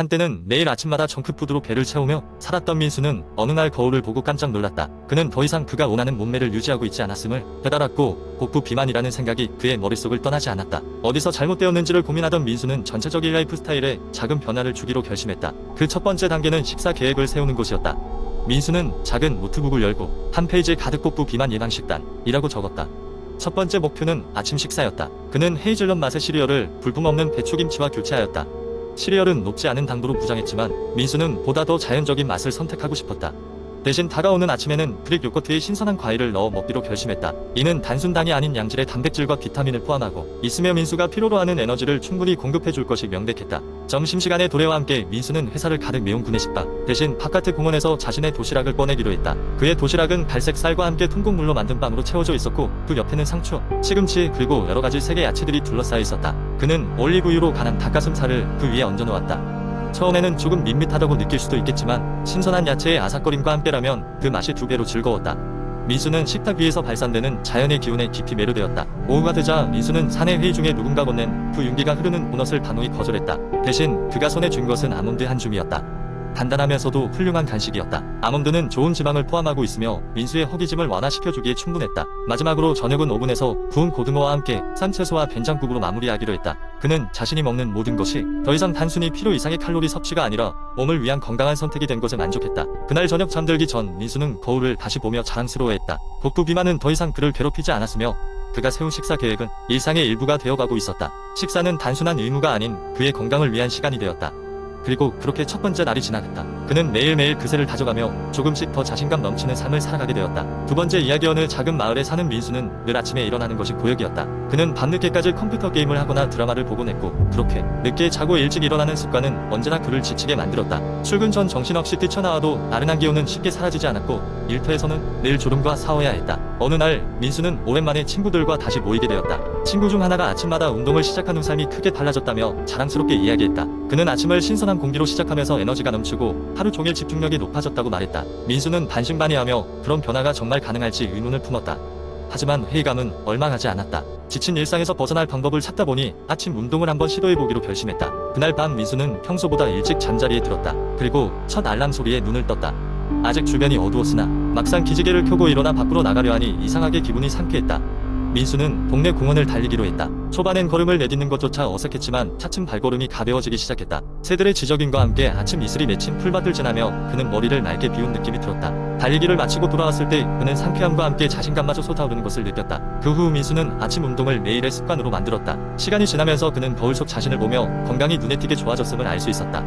한때는 매일 아침마다 정크푸드로 배를 채우며 살았던 민수는 어느 날 거울을 보고 깜짝 놀랐다. 그는 더 이상 그가 원하는 몸매를 유지하고 있지 않았음을 깨달았고 복부 비만이라는 생각이 그의 머릿속을 떠나지 않았다. 어디서 잘못되었는지를 고민하던 민수는 전체적인 라이프 스타일에 작은 변화를 주기로 결심했다. 그 첫 번째 단계는 식사 계획을 세우는 것이었다. 민수는 작은 노트북을 열고 한 페이지에 가득 복부 비만 예방 식단이라고 적었다. 첫 번째 목표는 아침 식사였다. 그는 헤이즐넛 맛의 시리얼을 불품없는 배추김치와 교체하였다. 시리얼은 높지 않은 당도로 부정했지만 민수는 보다 더 자연적인 맛을 선택하고 싶었다. 대신 다가오는 아침에는 그릭 요거트에 신선한 과일을 넣어 먹기로 결심했다. 이는 단순 당이 아닌 양질의 단백질과 비타민을 포함하고 있으며 민수가 필요로 하는 에너지를 충분히 공급해줄 것이 명백했다. 점심시간의 도래와 함께 민수는 회사를 가득 메운 구내식당 대신 바깥의 공원에서 자신의 도시락을 꺼내기로 했다. 그의 도시락은 갈색 쌀과 함께 통곡물로 만든 빵으로 채워져 있었고 그 옆에는 상추, 시금치 그리고 여러가지 색의 야채들이 둘러싸여 있었다. 그는 올리브유로 간한 닭가슴살을 그 위에 얹어놓았다. 처음에는 조금 밋밋하다고 느낄 수도 있겠지만 신선한 야채의 아삭거림과 함께라면 그 맛이 2배로 즐거웠다. 민수는 식탁 위에서 발산되는 자연의 기운에 깊이 매료되었다. 오후가 되자 민수는 사내 회의 중에 누군가 건넨 그 윤기가 흐르는 도넛을 단호히 거절했다. 대신 그가 손에 쥔 것은 아몬드 한 줌이었다. 간단하면서도 훌륭한 간식이었다. 아몬드는 좋은 지방을 포함하고 있으며 민수의 허기짐을 완화시켜주기에 충분했다. 마지막으로 저녁은 오븐에서 구운 고등어와 함께 쌈 채소와 된장국으로 마무리하기로 했다. 그는 자신이 먹는 모든 것이 더 이상 단순히 필요 이상의 칼로리 섭취가 아니라 몸을 위한 건강한 선택이 된 것에 만족했다. 그날 저녁 잠들기 전 민수는 거울을 다시 보며 자랑스러워했다. 복부 비만은 더 이상 그를 괴롭히지 않았으며 그가 세운 식사 계획은 일상의 일부가 되어가고 있었다. 식사는 단순한 의무가 아닌 그의 건강을 위한 시간이 되었다. 그리고 그렇게 첫 번째 날이 지나갔다. 그는 매일매일 그새를 다져가며 조금씩 더 자신감 넘치는 삶을 살아가게 되었다. 두 번째 이야기. 어느 작은 마을에 사는 민수는 늘 아침에 일어나는 것이 고역이었다. 그는 밤늦게까지 컴퓨터 게임을 하거나 드라마를 보곤 했고 그렇게 늦게 자고 일찍 일어나는 습관은 언제나 그를 지치게 만들었다. 출근 전 정신없이 뛰쳐나와도 나른한 기운은 쉽게 사라지지 않았고 일터에서는 늘 졸음과 싸워야 했다. 어느 날 민수는 오랜만에 친구들과 다시 모이게 되었다. 친구 중 하나가 아침마다 운동을 시작한 후 삶이 크게 달라졌다며 자랑스럽게 이야기했다. 그는 아침을 신선한 공기로 시작하면서 에너지가 넘치고 하루 종일 집중력이 높아졌다고 말했다. 민수는 반신반의하며 그런 변화가 정말 가능할지 의문을 품었다. 하지만 회의감은 얼마 가지 않았다. 지친 일상에서 벗어날 방법을 찾다 보니 아침 운동을 한번 시도해보기로 결심했다. 그날 밤 민수는 평소보다 일찍 잠자리에 들었다. 그리고 첫 알람 소리에 눈을 떴다. 아직 주변이 어두웠으나 막상 기지개를 켜고 일어나 밖으로 나가려 하니 이상하게 기분이 상쾌했다. 민수는 동네 공원을 달리기로 했다. 초반엔 걸음을 내딛는 것조차 어색했지만 차츰 발걸음이 가벼워지기 시작했다. 새들의 지저귀과 함께 아침 이슬이 맺힌 풀밭을 지나며 그는 머리를 맑게 비운 느낌이 들었다. 달리기를 마치고 돌아왔을 때 그는 상쾌함과 함께 자신감마저 솟아오르는 것을 느꼈다. 그 후 민수는 아침 운동을 매일의 습관으로 만들었다. 시간이 지나면서 그는 거울 속 자신을 보며 건강이 눈에 띄게 좋아졌음을 알 수 있었다.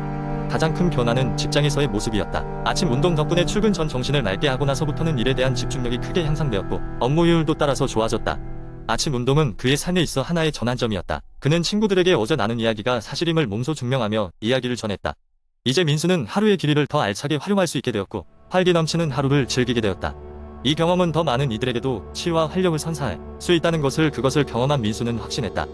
가장 큰 변화는 직장에서의 모습이었다. 아침 운동 덕분에 출근 전 정신을 맑게 하고 나서부터는 일에 대한 집중력이 크게 향상되었고 업무 효율도 따라서 좋아졌다. 아침 운동은 그의 삶에 있어 하나의 전환점이었다. 그는 친구들에게 어제 나눈 이야기가 사실임을 몸소 증명하며 이야기를 전했다. 이제 민수는 하루의 길이를 더 알차게 활용할 수 있게 되었고 활기 넘치는 하루를 즐기게 되었다. 이 경험은 더 많은 이들에게도 치유와 활력을 선사할 수 있다는 것을 그것을 경험한 민수는 확신했다.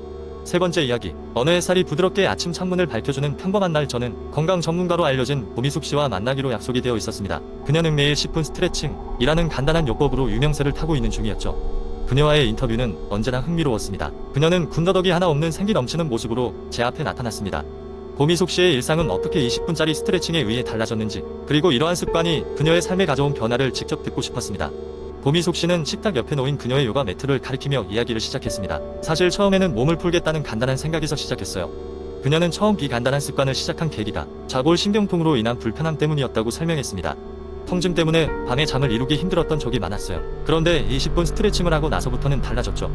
세 번째 이야기. 어느 햇살이 부드럽게 아침 창문을 밝혀주는 평범한 날 저는 건강 전문가로 알려진 고미숙 씨와 만나기로 약속이 되어 있었습니다. 그녀는 매일 10분 스트레칭이라는 간단한 요법으로 유명세를 타고 있는 중이었죠. 그녀와의 인터뷰는 언제나 흥미로웠습니다. 그녀는 군더더기 하나 없는 생기 넘치는 모습으로 제 앞에 나타났습니다. 고미숙 씨의 일상은 어떻게 20분짜리 스트레칭에 의해 달라졌는지 그리고 이러한 습관이 그녀의 삶에 가져온 변화를 직접 듣고 싶었습니다. 고미숙 씨는 식탁 옆에 놓인 그녀의 요가 매트를 가리키며 이야기를 시작했습니다. 사실 처음에는 몸을 풀겠다는 간단한 생각에서 시작했어요. 그녀는 처음 비간단한 습관을 시작한 계기가 좌골 신경통으로 인한 불편함 때문이었다고 설명했습니다. 통증 때문에 밤에 잠을 이루기 힘들었던 적이 많았어요. 그런데 20분 스트레칭을 하고 나서부터는 달라졌죠.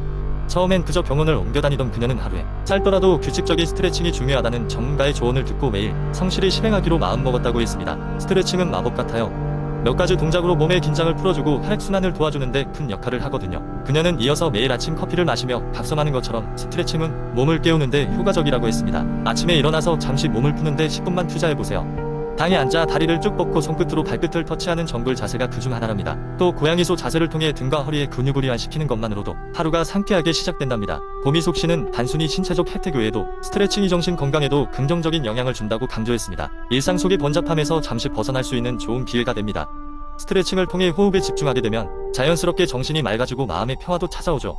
처음엔 그저 병원을 옮겨다니던 그녀는 하루에 짧더라도 규칙적인 스트레칭이 중요하다는 전문가의 조언을 듣고 매일 성실히 실행하기로 마음먹었다고 했습니다. 스트레칭은 마법 같아요. 몇 가지 동작으로 몸의 긴장을 풀어주고 혈액순환을 도와주는데 큰 역할을 하거든요. 그녀는 이어서 매일 아침 커피를 마시며 각성하는 것처럼 스트레칭은 몸을 깨우는데 효과적이라고 했습니다. 아침에 일어나서 잠시 몸을 푸는데 10분만 투자해보세요. 당에 앉아 다리를 쭉 뻗고 손끝으로 발끝을 터치하는 정글 자세가 그중 하나랍니다. 또 고양이소 자세를 통해 등과 허리의 근육을 이완시키는 것만으로도 하루가 상쾌하게 시작된답니다. 고미숙 씨는 단순히 신체적 혜택 외에도 스트레칭이 정신 건강에도 긍정적인 영향을 준다고 강조했습니다. 일상 속의 번잡함에서 잠시 벗어날 수 있는 좋은 기회가 됩니다. 스트레칭을 통해 호흡에 집중하게 되면 자연스럽게 정신이 맑아지고 마음의 평화도 찾아오죠.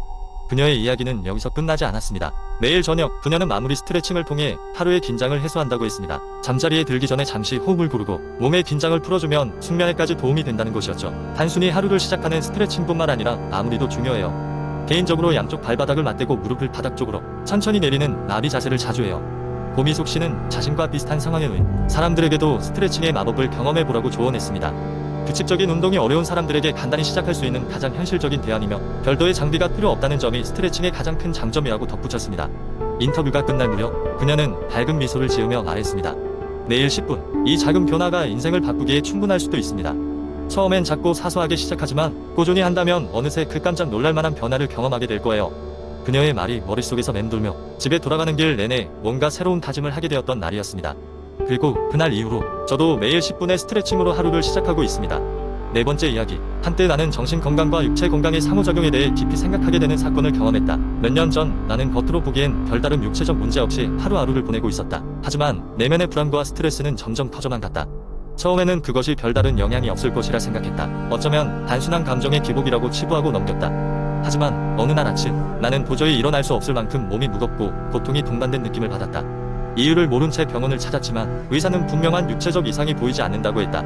그녀의 이야기는 여기서 끝나지 않았습니다. 매일 저녁 그녀는 마무리 스트레칭을 통해 하루의 긴장을 해소한다고 했습니다. 잠자리에 들기 전에 잠시 호흡을 고르고 몸의 긴장을 풀어주면 숙면에까지 도움이 된다는 것이었죠. 단순히 하루를 시작하는 스트레칭뿐만 아니라 마무리도 중요해요. 개인적으로 양쪽 발바닥을 맞대고 무릎을 바닥 쪽으로 천천히 내리는 나비 자세를 자주 해요. 고미숙 씨는 자신과 비슷한 상황에 놓인 사람들에게도 스트레칭의 마법을 경험해보라고 조언했습니다. 규칙적인 운동이 어려운 사람들에게 간단히 시작할 수 있는 가장 현실적인 대안이며 별도의 장비가 필요 없다는 점이 스트레칭의 가장 큰 장점이라고 덧붙였습니다. 인터뷰가 끝날 무렵 그녀는 밝은 미소를 지으며 말했습니다. 매일 10분, 이 작은 변화가 인생을 바꾸기에 충분할 수도 있습니다. 처음엔 작고 사소하게 시작하지만 꾸준히 한다면 어느새 그 깜짝 놀랄만한 변화를 경험하게 될 거예요. 그녀의 말이 머릿속에서 맴돌며 집에 돌아가는 길 내내 뭔가 새로운 다짐을 하게 되었던 날이었습니다. 그리고 그날 이후로 저도 매일 10분의 스트레칭으로 하루를 시작하고 있습니다. 네 번째 이야기. 한때 나는 정신 건강과 육체 건강의 상호작용에 대해 깊이 생각하게 되는 사건을 경험했다. 몇 년 전 나는 겉으로 보기엔 별다른 육체적 문제 없이 하루하루를 보내고 있었다. 하지만 내면의 불안과 스트레스는 점점 커져만 갔다. 처음에는 그것이 별다른 영향이 없을 것이라 생각했다. 어쩌면 단순한 감정의 기복이라고 치부하고 넘겼다. 하지만 어느 날 아침 나는 도저히 일어날 수 없을 만큼 몸이 무겁고 고통이 동반된 느낌을 받았다. 이유를 모른 채 병원을 찾았지만 의사는 분명한 육체적 이상이 보이지 않는다고 했다.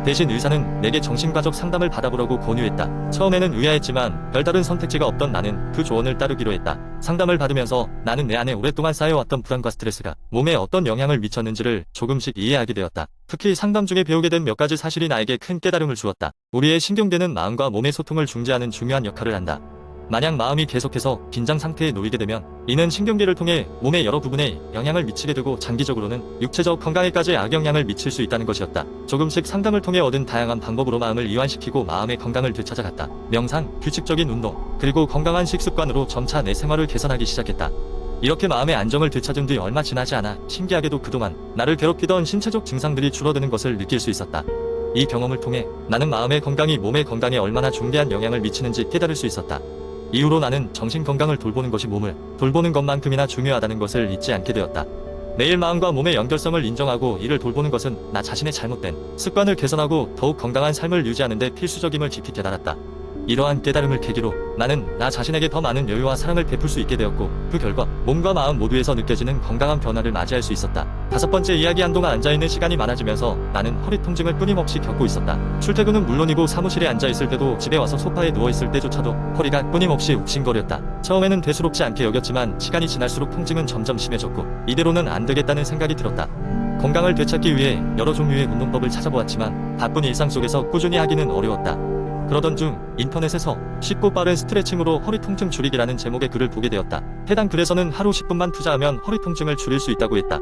대신 의사는 내게 정신과적 상담을 받아보라고 권유했다. 처음에는 의아했지만 별다른 선택지가 없던 나는 그 조언을 따르기로 했다. 상담을 받으면서 나는 내 안에 오랫동안 쌓여왔던 불안과 스트레스가 몸에 어떤 영향을 미쳤는지를 조금씩 이해하게 되었다. 특히 상담 중에 배우게 된 몇 가지 사실이 나에게 큰 깨달음을 주었다. 우리의 신경계는 마음과 몸의 소통을 중재하는 중요한 역할을 한다. 만약 마음이 계속해서 긴장 상태에 놓이게 되면 이는 신경계를 통해 몸의 여러 부분에 영향을 미치게 되고 장기적으로는 육체적 건강에까지 악영향을 미칠 수 있다는 것이었다. 조금씩 상담을 통해 얻은 다양한 방법으로 마음을 이완시키고 마음의 건강을 되찾아갔다. 명상, 규칙적인 운동, 그리고 건강한 식습관으로 점차 내 생활을 개선하기 시작했다. 이렇게 마음의 안정을 되찾은 뒤 얼마 지나지 않아 신기하게도 그동안 나를 괴롭히던 신체적 증상들이 줄어드는 것을 느낄 수 있었다. 이 경험을 통해 나는 마음의 건강이 몸의 건강에 얼마나 중대한 영향을 미치는지 깨달을 수 있었다. 이후로 나는 정신 건강을 돌보는 것이 몸을 돌보는 것만큼이나 중요하다는 것을 잊지 않게 되었다. 매일 마음과 몸의 연결성을 인정하고 이를 돌보는 것은 나 자신의 잘못된 습관을 개선하고 더욱 건강한 삶을 유지하는 데 필수적임을 깊이 깨달았다. 이러한 깨달음을 계기로 나는 나 자신에게 더 많은 여유와 사랑을 베풀 수 있게 되었고 그 결과 몸과 마음 모두에서 느껴지는 건강한 변화를 맞이할 수 있었다. 다섯 번째 이야기. 한동안 앉아있는 시간이 많아지면서 나는 허리 통증을 끊임없이 겪고 있었다. 출퇴근은 물론이고 사무실에 앉아있을 때도 집에 와서 소파에 누워있을 때조차도 허리가 끊임없이 욱신거렸다. 처음에는 대수롭지 않게 여겼지만 시간이 지날수록 통증은 점점 심해졌고 이대로는 안 되겠다는 생각이 들었다. 건강을 되찾기 위해 여러 종류의 운동법을 찾아보았지만 바쁜 일상 속에서 꾸준히 하기는 어려웠다. 그러던 중 인터넷에서 쉽고 빠른 스트레칭으로 허리 통증 줄이기라는 제목의 글을 보게 되었다. 해당 글에서는 하루 10분만 투자하면 허리 통증을 줄일 수 있다고 했다.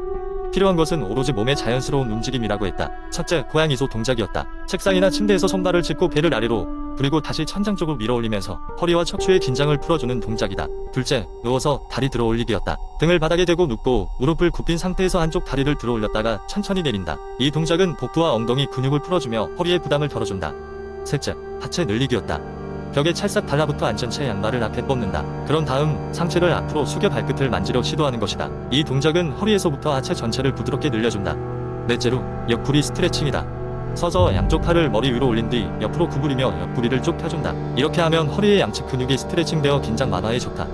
필요한 것은 오로지 몸의 자연스러운 움직임이라고 했다. 첫째, 고양이소 동작이었다. 책상이나 침대에서 손발을 짚고 배를 아래로 그리고 다시 천장 쪽으로 밀어 올리면서 허리와 척추의 긴장을 풀어주는 동작이다. 둘째, 누워서 다리 들어 올리기였다. 등을 바닥에 대고 눕고 무릎을 굽힌 상태에서 한쪽 다리를 들어 올렸다가 천천히 내린다. 이 동작은 복부와 엉덩이 근육을 풀어주며 허리의 부담을 덜어준다. 셋째, 하체 늘리기였다. 벽에 찰싹 달라붙어 앉은 채 양발을 앞에 뻗는다. 그런 다음 상체를 앞으로 숙여 발끝을 만지려 시도하는 것이다. 이 동작은 허리에서부터 하체 전체를 부드럽게 늘려준다. 넷째로, 옆구리 스트레칭이다. 서서 양쪽 팔을 머리 위로 올린 뒤 옆으로 구부리며 옆구리를 쭉 펴준다. 이렇게 하면 허리의 양측 근육이 스트레칭되어 긴장 완화에 좋다.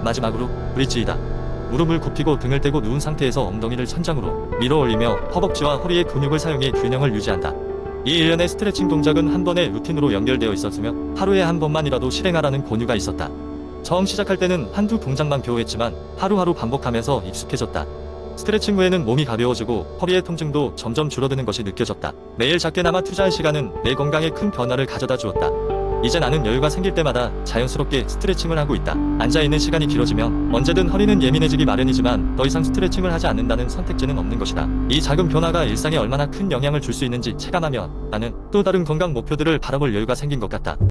마지막으로, 브릿지이다. 무릎을 굽히고 등을 떼고 누운 상태에서 엉덩이를 천장으로 밀어 올리며 허벅지와 허리의 근육을 사용해 균형을 유지한다. 이 일련의 스트레칭 동작은 한 번의 루틴으로 연결되어 있었으며 하루에 한 번만이라도 실행하라는 권유가 있었다. 처음 시작할 때는 한두 동작만 교호했지만 하루하루 반복하면서 익숙해졌다. 스트레칭 후에는 몸이 가벼워지고 허리의 통증도 점점 줄어드는 것이 느껴졌다. 매일 작게나마 투자한 시간은 내 건강에 큰 변화를 가져다 주었다. 이제 나는 여유가 생길 때마다 자연스럽게 스트레칭을 하고 있다. 앉아있는 시간이 길어지면 언제든 허리는 예민해지기 마련이지만 더 이상 스트레칭을 하지 않는다는 선택지는 없는 것이다. 이 작은 변화가 일상에 얼마나 큰 영향을 줄 수 있는지 체감하며 나는 또 다른 건강 목표들을 바라볼 여유가 생긴 것 같다.